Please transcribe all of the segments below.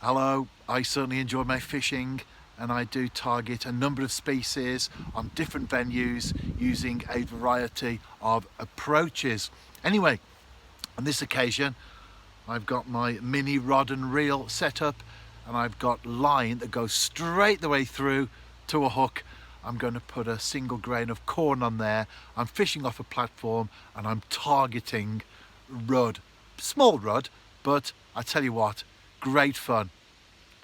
Hello, I certainly enjoy my fishing and I do target a number of species on different venues using a variety of approaches. Anyway, on this occasion I've got my mini rod and reel set up and I've got line that goes straight the way through to a hook. I'm going to put a single grain of corn on there. I'm fishing off a platform and I'm targeting rudd. Small rudd, but I tell you what, great fun.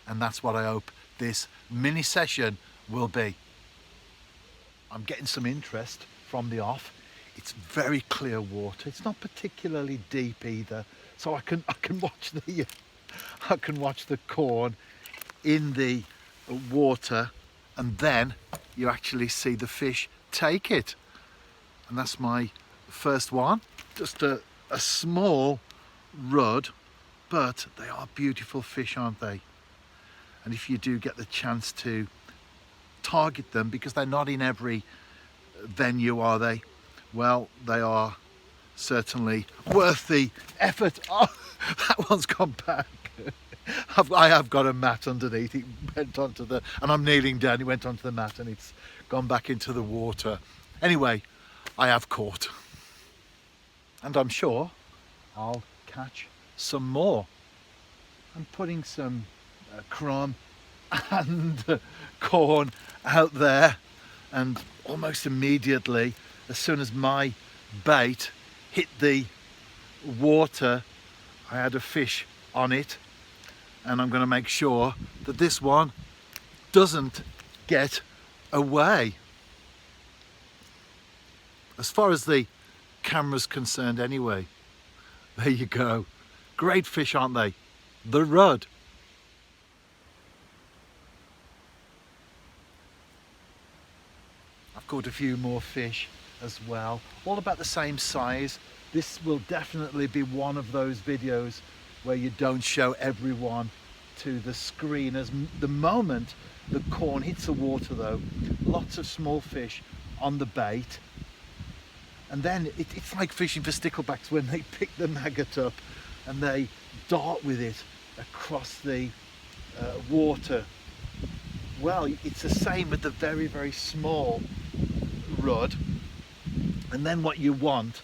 And that's what I hope this mini session will be. I'm getting some interest from the off. It's very clear water. It's not particularly deep either. So I can watch the corn in the water, and then you actually see the fish take it. And that's my first one. Just a small rudd, but they are beautiful fish, aren't they? And if you do get the chance to target them, because they're not in every venue, are they? Well, they are certainly worth the effort. Oh, that one's gone back. I have got a mat underneath. It went onto the, and I'm kneeling down, it went onto the mat and it's gone back into the water. Anyway, I have caught. And I'm sure I'll catch some more. I'm putting some crumb and corn out there, and almost immediately, as soon as my bait hit the water, I had a fish on it, and I'm going to make sure that this one doesn't get away. As far as the camera's concerned anyway, there you go. Great fish, aren't they? The rudd. I've caught a few more fish as well, all about the same size. This will definitely be one of those videos where you don't show everyone to the screen. As the moment the corn hits the water though, lots of small fish on the bait, and then it's like fishing for sticklebacks when they pick the maggot up and they dart with it across the water. Well, it's the same with the very, very small rudd. And then what you want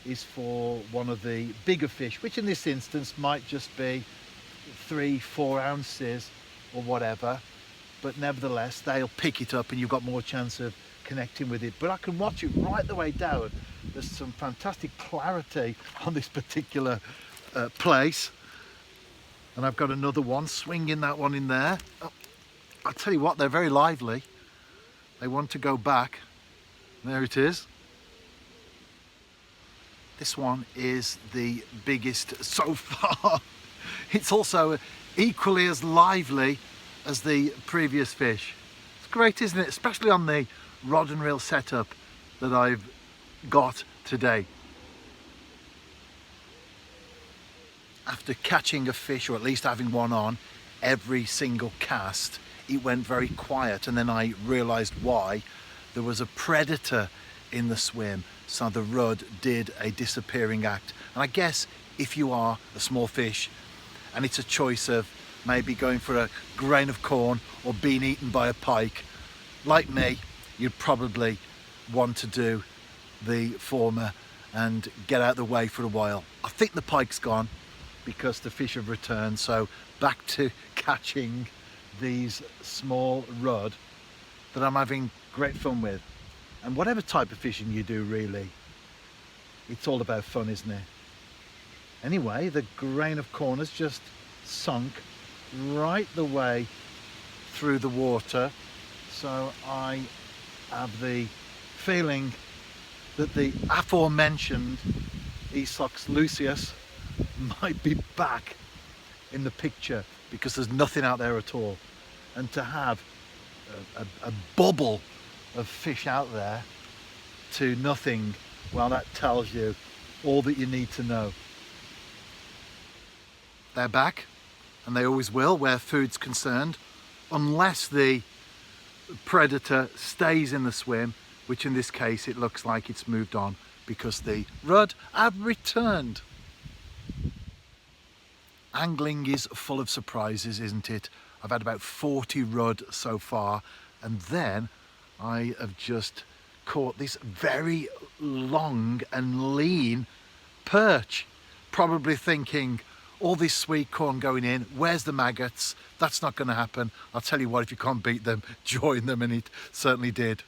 is for one of the bigger fish, which in this instance might just be 3-4 ounces or whatever, but nevertheless they'll pick it up and you've got more chance of connecting with it. But I can watch it right the way down. There's some fantastic clarity on this particular place, and I've got another one, swinging that one in there. Oh, I'll tell you what, they're very lively. They want to go back. There it is. This one is the biggest so far. It's also equally as lively as the previous fish. It's great, isn't it? Especially on the rod and reel setup that I've got today. After catching a fish, or at least having one on every single cast, it went very quiet, and then I realized why. There was a predator in the swim, so the rudd did a disappearing act. And I guess if you are a small fish and it's a choice of maybe going for a grain of corn or being eaten by a pike, like me, you'd probably want to do the former and get out of the way for a while. I think the pike's gone because the fish have returned, so back to catching these small rudd that I'm having great fun with. And whatever type of fishing you do, really, it's all about fun, isn't it? Anyway, the grain of corn has just sunk right the way through the water, so I have the feeling that the aforementioned Esox lucius might be back in the picture, because there's nothing out there at all. And to have a bubble of fish out there to nothing, well, that tells you all that you need to know. They're back, and they always will where food's concerned, unless the predator stays in the swim, which in this case it looks like it's moved on because the rudd have returned. Angling is full of surprises, isn't it? I've had about 40 rudd so far, and then I have just caught this very long and lean perch. Probably thinking, all this sweet corn going in, where's the maggots? That's not going to happen. I'll tell you what, if you can't beat them, join them, and it certainly did.